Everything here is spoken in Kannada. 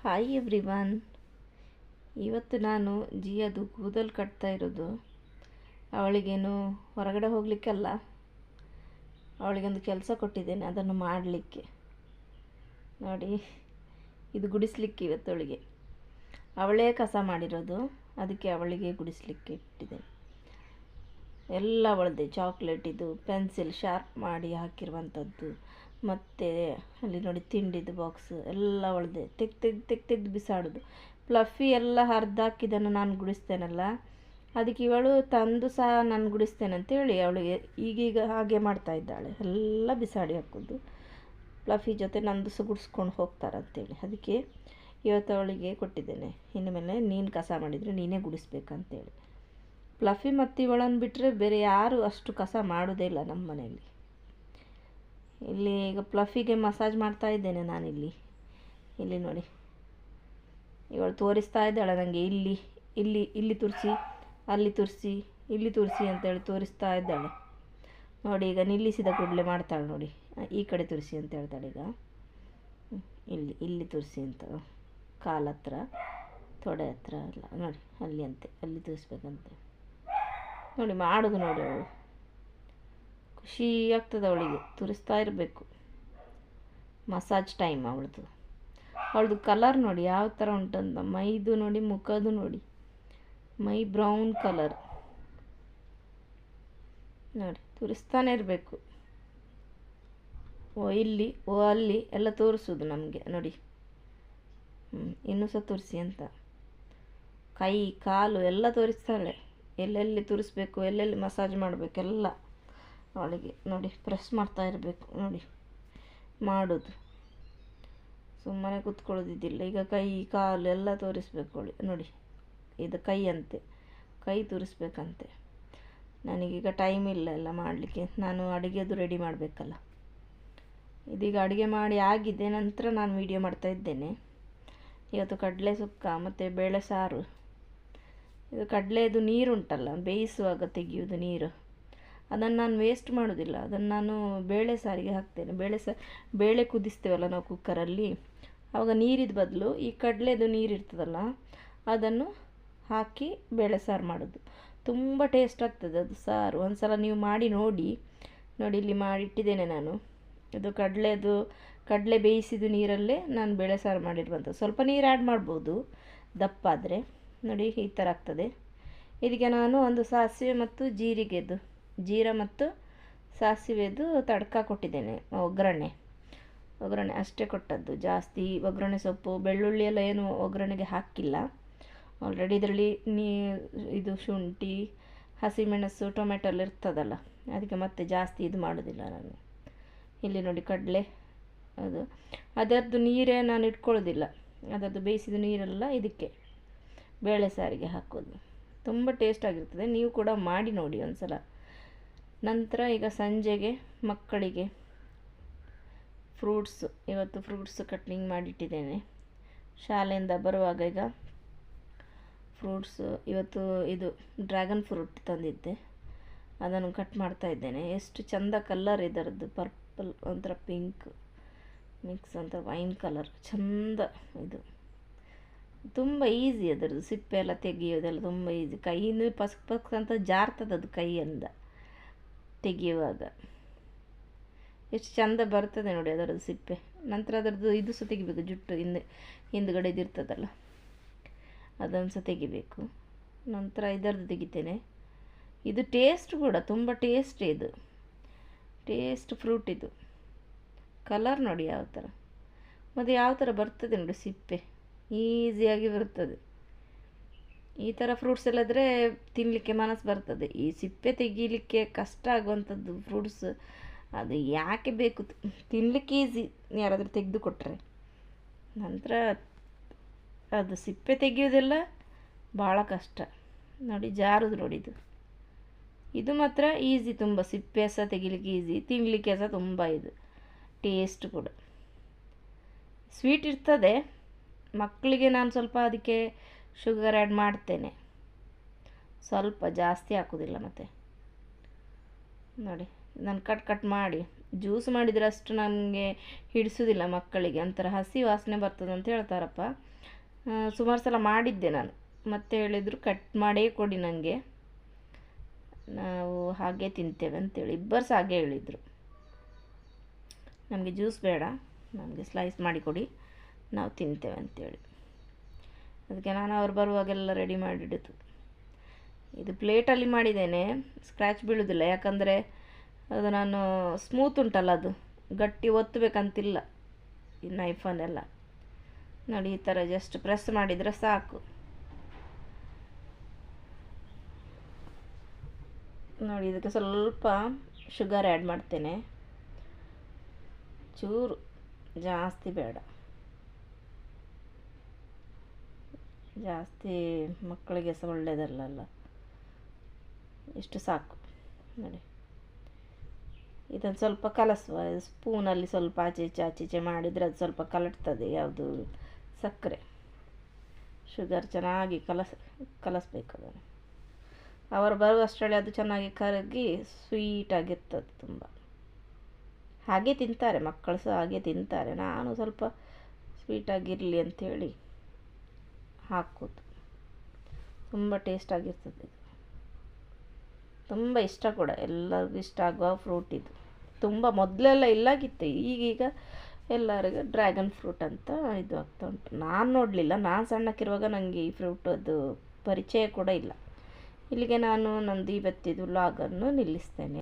Hi everyone. ಇವತ್ತು ನಾನು ಜಿಯದು ಕೂದಲು ಕಟ್ತಾ ಇರೋದು. ಅವಳಿಗೇನು ಹೊರಗಡೆ ಹೋಗಲಿಕ್ಕಲ್ಲ, ಅವಳಿಗೊಂದು ಕೆಲಸ ಕೊಟ್ಟಿದ್ದೇನೆ, ಅದನ್ನು ಮಾಡಲಿಕ್ಕೆ. ನೋಡಿ, ಇದು ಗುಡಿಸ್ಲಿಕ್ಕೆ ಇವತ್ತವಳಿಗೆ. ಅವಳೇ ಕಸ ಮಾಡಿರೋದು, ಅದಕ್ಕೆ ಅವಳಿಗೆ ಗುಡಿಸ್ಲಿಕ್ಕೆ ಇಟ್ಟಿದ್ದೇನೆ. ಎಲ್ಲ ಅವಳದೆ, ಚಾಕ್ಲೇಟ್, ಇದು ಪೆನ್ಸಿಲ್ ಶಾರ್ಪ್ ಮಾಡಿ ಹಾಕಿರುವಂಥದ್ದು, ಮತ್ತು ಅಲ್ಲಿ ನೋಡಿ ತಿಂಡಿದು ಬಾಕ್ಸ್ ಎಲ್ಲ ಅವಳದೆ. ತೆಗ್ದು ಬಿಸಾಡೋದು. ಫ್ಲಫಿ ಎಲ್ಲ ಹರಿದಾಕಿದ್ದನ್ನು ನಾನು ಗುಡಿಸ್ತೇನಲ್ಲ, ಅದಕ್ಕೆ ಇವಳು ತಂದು ಸಹ ನಾನು ಗುಡಿಸ್ತೇನೆ ಅಂತೇಳಿ ಅವಳಿಗೆ ಈಗೀಗ ಹಾಗೆ ಮಾಡ್ತಾ ಇದ್ದಾಳೆ. ಎಲ್ಲ ಬಿಸಾಡಿ ಹಾಕೋದು. ಫ್ಲಫಿ ಜೊತೆ ನಂದು ಸಹ ಗುಡಿಸ್ಕೊಂಡು ಹೋಗ್ತಾರಂತೇಳಿ, ಅದಕ್ಕೆ ಇವತ್ತು ಅವಳಿಗೆ ಕೊಟ್ಟಿದ್ದೇನೆ. ಇನ್ನು ಮೇಲೆ ನೀನು ಕಸ ಮಾಡಿದರೆ ನೀನೇ ಗುಡಿಸ್ಬೇಕಂತೇಳಿ. ಫ್ಲಫಿ ಮತ್ತು ಇವಳನ್ನು ಬಿಟ್ಟರೆ ಬೇರೆ ಯಾರು ಅಷ್ಟು ಕಸ ಮಾಡೋದೇ ಇಲ್ಲ ನಮ್ಮ ಮನೆಯಲ್ಲಿ. ಇಲ್ಲಿ ಈಗ ಫ್ಲಫಿಗೆ ಮಸಾಜ್ ಮಾಡ್ತಾ ಇದ್ದೇನೆ ನಾನಿಲ್ಲಿ. ಇಲ್ಲಿ ನೋಡಿ, ಇವಳು ತೋರಿಸ್ತಾ ಇದ್ದಾಳೆ ನನಗೆ, ಇಲ್ಲಿ ಇಲ್ಲಿ ಇಲ್ಲಿ ತುರಿಸಿ, ಅಲ್ಲಿ ತುರಿಸಿ, ಇಲ್ಲಿ ತುರಿಸಿ ಅಂತೇಳಿ ತೋರಿಸ್ತಾ ಇದ್ದಾಳೆ. ನೋಡಿ, ಈಗ ನಿಲ್ಲಿಸಿದ ಕೂಡಲೇ ಮಾಡ್ತಾಳೆ ನೋಡಿ, ಈ ಕಡೆ ತುರಿಸಿ ಅಂತ ಹೇಳ್ತಾಳೆ. ಈಗ ಇಲ್ಲಿ ಇಲ್ಲಿ ತುರಿಸಿ ಅಂತ, ಕಾಲ ಹತ್ರ, ತೊಡೆ ಹತ್ರ ಅಲ್ಲ, ನೋಡಿ ಅಲ್ಲಿ ಅಂತೆ, ಅಲ್ಲಿ ತುರಿಸ್ಬೇಕಂತೆ. ನೋಡಿ ಮಾಡೋದು ನೋಡಿ, ಅವಳು ಖುಷಿ ಆಗ್ತದೆ ಅವಳಿಗೆ, ತುರಿಸ್ತಾ ಇರಬೇಕು. ಮಸಾಜ್ ಟೈಮ್ ಅವಳದು ಕಲರ್ ನೋಡಿ ಯಾವ ಥರ ಉಂಟಂತ. ಮೈದು ನೋಡಿ, ಮುಖದ್ದು ನೋಡಿ, ಮೈ ಬ್ರೌನ್ ಕಲರ್ ನೋಡಿ. ತುರಿಸ್ತಾನೆ ಇರಬೇಕು. ಓ ಇಲ್ಲಿ, ಓ ಅಲ್ಲಿ ಎಲ್ಲ ತೋರಿಸೋದು ನಮಗೆ ನೋಡಿ. ಇನ್ನೂ ಸಹ ತುರಿಸಿ ಅಂತ, ಕೈ ಕಾಲು ಎಲ್ಲ ತೋರಿಸ್ತಾಳೆ. ಎಲ್ಲೆಲ್ಲಿ ತುರಿಸ್ಬೇಕು, ಎಲ್ಲೆಲ್ಲಿ ಮಸಾಜ್ ಮಾಡಬೇಕೆಲ್ಲ ಅವಳಿಗೆ ನೋಡಿ. ಪ್ರೆಸ್ ಮಾಡ್ತಾ ಇರಬೇಕು ನೋಡಿ, ಮಾಡೋದು. ಸುಮ್ಮನೆ ಕೂತ್ಕೊಳ್ಳೋದಿದ್ದಿಲ್ಲ. ಈಗ ಕೈ ಕಾಲು ಎಲ್ಲ ತೋರಿಸ್ಬೇಕು ಅವಳಿಗೆ ನೋಡಿ. ಇದು ಕೈ ಅಂತೆ, ಕೈ ತೋರಿಸ್ಬೇಕಂತೆ. ನನಗೀಗ ಟೈಮ್ ಇಲ್ಲ ಎಲ್ಲ ಮಾಡಲಿಕ್ಕೆ, ನಾನು ಅಡುಗೆದು ರೆಡಿ ಮಾಡಬೇಕಲ್ಲ. ಇದೀಗ ಅಡುಗೆ ಮಾಡಿ ಆಗಿದೆ, ನಂತರ ನಾನು ವೀಡಿಯೋ ಮಾಡ್ತಾ ಇದ್ದೇನೆ. ಇವತ್ತು ಕಡಲೆ ಸುಕ್ಕ ಮತ್ತು ಬೇಳೆ ಸಾರು. ಇದು ಕಡಲೆದು ನೀರು ಉಂಟಲ್ಲ, ಬೇಯಿಸುವಾಗ ತೆಗೆಯೋದು ನೀರು, ಅದನ್ನು ನಾನು ವೇಸ್ಟ್ ಮಾಡೋದಿಲ್ಲ. ಅದನ್ನು ನಾನು ಬೇಳೆ ಸಾರಿಗೆ ಹಾಕ್ತೇನೆ. ಬೇಳೆ ಕುದಿಸ್ತೇವಲ್ಲ ನಾವು ಕುಕ್ಕರಲ್ಲಿ, ಆವಾಗ ನೀರಿದ ಬದಲು ಈ ಕಡಲೆದು ನೀರು ಇರ್ತದಲ್ಲ, ಅದನ್ನು ಹಾಕಿ ಬೇಳೆ ಸಾರು ಮಾಡೋದು. ತುಂಬ ಟೇಸ್ಟ್ ಆಗ್ತದೆ ಅದು ಸಾರು. ಒಂದು ಸಲ ನೀವು ಮಾಡಿ ನೋಡಿ. ನೋಡಿ, ಇಲ್ಲಿ ಮಾಡಿಟ್ಟಿದ್ದೇನೆ ನಾನು. ಇದು ಕಡಲೆ ಬೇಯಿಸಿದ ನೀರಲ್ಲೇ ನಾನು ಬೇಳೆ ಸಾರು ಮಾಡಿರುವಂಥದ್ದು. ಸ್ವಲ್ಪ ನೀರು ಆ್ಯಡ್ ಮಾಡ್ಬೋದು ದಪ್ಪ ಆದರೆ. ನೋಡಿ, ಈ ಥರ ಆಗ್ತದೆ. ಇದಕ್ಕೆ ನಾನು ಒಂದು ಸಾಸಿವೆ ಮತ್ತು ಜೀರ ಮತ್ತು ಸಾಸಿವೆದು ತಡ್ಕ ಕೊಟ್ಟಿದ್ದೇನೆ. ಒಗ್ಗರಣೆ ಅಷ್ಟೇ ಕೊಟ್ಟದ್ದು, ಜಾಸ್ತಿ ಒಗ್ಗರಣೆ ಸೊಪ್ಪು ಬೆಳ್ಳುಳ್ಳಿ ಎಲ್ಲ ಏನು ಒಗ್ಗರಣೆಗೆ ಹಾಕಿಲ್ಲ. ಆಲ್ರೆಡಿ ಇದರಲ್ಲಿ ಇದು ಶುಂಠಿ, ಹಸಿಮೆಣಸು, ಟೊಮೆಟೊ ಎಲ್ಲ ಇರ್ತದಲ್ಲ, ಅದಕ್ಕೆ ಮತ್ತೆ ಜಾಸ್ತಿ ಇದು ಮಾಡೋದಿಲ್ಲ ನಾನು. ಇಲ್ಲಿ ನೋಡಿ ಕಡಲೆ, ಅದರದ್ದು ನೀರೇ ನಾನು ಇಟ್ಕೊಳ್ಳೋದಿಲ್ಲ. ಅದರದ್ದು ಬೇಯಿಸಿದ ನೀರೆಲ್ಲ ಇದಕ್ಕೆ ಬೇಳೆ ಸಾರಿಗೆ ಹಾಕೋದು. ತುಂಬ ಟೇಸ್ಟಾಗಿರ್ತದೆ. ನೀವು ಕೂಡ ಮಾಡಿ ನೋಡಿ ಒಂದು ಸಲ. ನಂತರ ಈಗ ಸಂಜೆಗೆ ಮಕ್ಕಳಿಗೆ ಇವತ್ತು ಫ್ರೂಟ್ಸ್ ಕಟ್ಲಿಂಗ್ ಮಾಡಿಟ್ಟಿದ್ದೇನೆ. ಶಾಲೆಯಿಂದ ಬರುವಾಗ ಈಗ ಇವತ್ತು ಇದು ಡ್ರ್ಯಾಗನ್ ಫ್ರೂಟ್ ತಂದಿದ್ದೆ, ಅದನ್ನು ಕಟ್ ಮಾಡ್ತಾ ಇದ್ದೇನೆ. ಎಷ್ಟು ಚಂದ ಕಲರ್ ಇದರದ್ದು, ಪರ್ಪಲ್ ಒಂಥರ ಪಿಂಕ್ ಮಿಕ್ಸ್, ಒಂಥರ ವೈನ್ ಕಲರ್, ಚಂದ. ಇದು ತುಂಬ ಈಸಿ, ಅದರದ್ದು ಸಿಪ್ಪೆ ಎಲ್ಲ ತೆಗೆಯೋದೆಲ್ಲ ತುಂಬ ಈಸಿ. ಕೈಯಿಂದ ಪಸ್ಕ್ ಅಂತ ಜಾರ್ತದೆ ಅದು ಕೈಯಿಂದ ತೆಗೆಯುವಾಗ. ಎಷ್ಟು ಚಂದ ಬರ್ತದೆ ನೋಡಿ ಅದರದ್ದು ಸಿಪ್ಪೆ. ನಂತರ ಅದರದ್ದು ಇದು ಸಹ ತೆಗಿಬೇಕು, ಜುಟ್ಟು ಹಿಂದುಗಡೆ ಇದಿರ್ತದಲ್ಲ, ಅದನ್ನು ಸಹ ತೆಗಿಬೇಕು. ನಂತರ ಇದರದ್ದು ತೆಗಿತೇನೆ. ಇದು ಟೇಸ್ಟ್ ಕೂಡ ತುಂಬ ಟೇಸ್ಟ್, ಇದು ಟೇಸ್ಟ್ ಫ್ರೂಟ್. ಇದು ಕಲರ್ ನೋಡಿ ಯಾವ ಥರ, ಮತ್ತು ಯಾವ ಥರ ಬರ್ತದೆ ನೋಡಿ ಸಿಪ್ಪೆ, ಈಸಿಯಾಗಿ ಬರ್ತದೆ. ಈ ಥರ ಫ್ರೂಟ್ಸ್ ಎಲ್ಲಾದರೆ ತಿನ್ನಲಿಕ್ಕೆ ಮನಸ್ಸು ಬರ್ತದೆ. ಈ ಸಿಪ್ಪೆ ತೆಗೀಲಿಕ್ಕೆ ಕಷ್ಟ ಆಗುವಂಥದ್ದು ಫ್ರೂಟ್ಸ್, ಅದು ಯಾಕೆ ಬೇಕು? ತಿನ್ನಲಿಕ್ಕೆ ಈಸಿ ಯಾರಾದರೂ ತೆಗೆದು ಕೊಟ್ಟರೆ. ನಂತರ ಅದು ಸಿಪ್ಪೆ ತೆಗೆಯೋದೆಲ್ಲ ಭಾಳ ಕಷ್ಟ ನೋಡಿ. ಜಾರುದು ನೋಡಿ, ಇದು ಮಾತ್ರ ಈಸಿ ತುಂಬ. ಸಿಪ್ಪೆ ಸಹ ತೆಗಿಲಿಕ್ಕೆ ಈಸಿ, ತಿನ್ನಲಿಕ್ಕೆ ಸಹ ತುಂಬ ಇದು ಟೇಸ್ಟ್ ಕೂಡ. ಸ್ವೀಟ್ ಇರ್ತದೆ. ಮಕ್ಕಳಿಗೆ ನಾನು ಸ್ವಲ್ಪ ಅದಕ್ಕೆ ಶುಗರ್ ಆ್ಯಡ್ ಮಾಡ್ತೇನೆ, ಸ್ವಲ್ಪ ಜಾಸ್ತಿ ಹಾಕೋದಿಲ್ಲ. ಮತ್ತು ನೋಡಿ, ನಾನು ಕಟ್ ಮಾಡಿ ಜ್ಯೂಸ್ ಮಾಡಿದರೆ ಅಷ್ಟು ನಮಗೆ ಹಿಡಿಸೋದಿಲ್ಲ ಮಕ್ಕಳಿಗೆ, ಒಂಥರ ಹಸಿ ವಾಸನೆ ಬರ್ತದೆ ಅಂತ ಹೇಳ್ತಾರಪ್ಪ. ಸುಮಾರು ಸಲ ಮಾಡಿದ್ದೆ ನಾನು, ಮತ್ತೆ ಹೇಳಿದರು ಕಟ್ ಮಾಡೇ ಕೊಡಿ ನನಗೆ, ನಾವು ಹಾಗೆ ತಿಂತೇವೆ ಅಂತೇಳಿ. ಇಬ್ಬರು ಸಹ ಹಾಗೆ ಹೇಳಿದರು, ನಮಗೆ ಜ್ಯೂಸ್ ಬೇಡ, ನಮಗೆ ಸ್ಲೈಸ್ ಮಾಡಿಕೊಡಿ, ನಾವು ತಿಂತೇವೆ ಅಂತೇಳಿ. ಅದಕ್ಕೆ ನಾನು ಅವ್ರು ಬರುವಾಗೆಲ್ಲ ರೆಡಿ ಮಾಡಿಡೋದು. ಇದು ಪ್ಲೇಟಲ್ಲಿ ಮಾಡಿದ್ದೇನೆ, ಸ್ಕ್ರ್ಯಾಚ್ ಬೀಳೋದಿಲ್ಲ, ಯಾಕಂದರೆ ಅದು ನಾನು ಸ್ಮೂತ್ ಉಂಟಲ್ಲ, ಅದು ಗಟ್ಟಿ ಒತ್ತಬೇಕಂತಿಲ್ಲ ಈ ನೈಫನ್ನೆಲ್ಲ. ನೋಡಿ ಈ ಥರ ಜಸ್ಟ್ ಪ್ರೆಸ್ ಮಾಡಿದರೆ ಸಾಕು. ನೋಡಿ ಇದಕ್ಕೆ ಸ್ವಲ್ಪ ಶುಗರ್ ಆ್ಯಡ್ ಮಾಡ್ತೇನೆ, ಚೂರು, ಜಾಸ್ತಿ ಬೇಡ, ಜಾಸ್ತಿ ಮಕ್ಕಳಿಗೆ ಸಹ ಒಳ್ಳೆಯದಲ್ಲ, ಇಷ್ಟು ಸಾಕು. ನೋಡಿ ಇದನ್ನು ಸ್ವಲ್ಪ ಕಲಸುವ, ಸ್ಪೂನಲ್ಲಿ ಸ್ವಲ್ಪ ಆಚೀಚೆ ಮಾಡಿದರೆ ಅದು ಸ್ವಲ್ಪ ಕಲಟ್ತದೆ, ಯಾವುದು ಸಕ್ಕರೆ, ಶುಗರ್ ಚೆನ್ನಾಗಿ ಕಲಸಬೇಕು ಅದನ್ನು. ಅವರು ಬರುವಷ್ಟರಲ್ಲಿ ಅದು ಚೆನ್ನಾಗಿ ಕರಗಿ ಸ್ವೀಟಾಗಿರ್ತದೆ ತುಂಬ. ಹಾಗೆ ತಿಂತಾರೆ ಮಕ್ಕಳು ಸಹ, ಹಾಗೆ ತಿಂತಾರೆ. ನಾನು ಸ್ವಲ್ಪ ಸ್ವೀಟಾಗಿರಲಿ ಅಂಥೇಳಿ ಹಾಕೋದು. ತುಂಬ ಟೇಸ್ಟಾಗಿರ್ತದೆ, ತುಂಬ ಇಷ್ಟ ಕೂಡ, ಎಲ್ಲರಿಗೂ ಇಷ್ಟ ಆಗುವ ಫ್ರೂಟ್ ಇದು. ತುಂಬ ಮೊದಲೆಲ್ಲ ಇಲ್ಲಾಗಿತ್ತು, ಈಗೀಗ ಎಲ್ಲರಿಗೂ ಡ್ರ್ಯಾಗನ್ ಫ್ರೂಟ್ ಅಂತ ಇದು ಆಗ್ತಾ ಉಂಟು. ನಾನು ನೋಡಲಿಲ್ಲ, ನಾನು ಸಣ್ಣಕ್ಕಿರುವಾಗ ನನಗೆ ಈ ಫ್ರೂಟ್ ಅದು ಪರಿಚಯ ಕೂಡ ಇಲ್ಲ. ಇಲ್ಲಿಗೆ ನಾನು ನಂದು ಇವತ್ತಿದು ವ್ಲಾಗನ್ನು ನಿಲ್ಲಿಸ್ತೇನೆ.